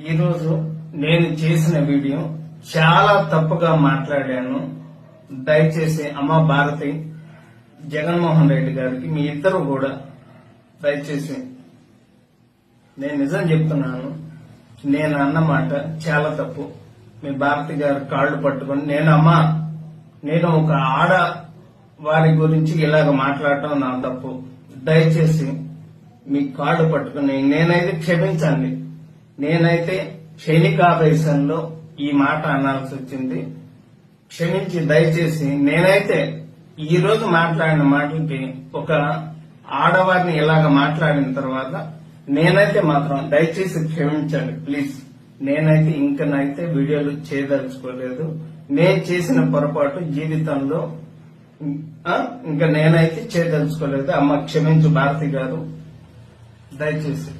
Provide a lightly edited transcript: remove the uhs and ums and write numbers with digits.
ఈరోజు నేను చేసిన వీడియో చాలా తప్పుగా మాట్లాడాను. దయచేసి అమ్మ భారతి, జగన్మోహన్ రెడ్డి గారికి మీ ఇద్దరు కూడా దయచేసి నేను నిజం చెప్తున్నాను. నేను అన్నమాట చాలా తప్పు. మీ భారతి గారి కాళ్ళు పట్టుకొని నేను ఒక ఆడ వారి గురించి ఇలాగ మాట్లాడటం నా తప్పు. దయచేసి మీ కాళ్ళు పట్టుకుని నేనైతే క్షమించండి. నేనైతే క్షణికావేశంలో ఈ మాట అనాల్సి వచ్చింది. క్షమించి దయచేసి నేనైతే ఈ రోజు మాట్లాడిన మాటలకి ఒక ఆడవారిని ఇలాగ మాట్లాడిన తర్వాత నేనైతే మాత్రం దయచేసి క్షమించండి ప్లీజ్. నేనైతే ఇంకనైతే వీడియోలు చేయదలుచుకోలేదు. నేను చేసిన పొరపాటు జీవితంలో ఇంకా నేనైతే చేయదలుచుకోలేదు. అమ్మ క్షమించు భారతి గారు, దయచేసి.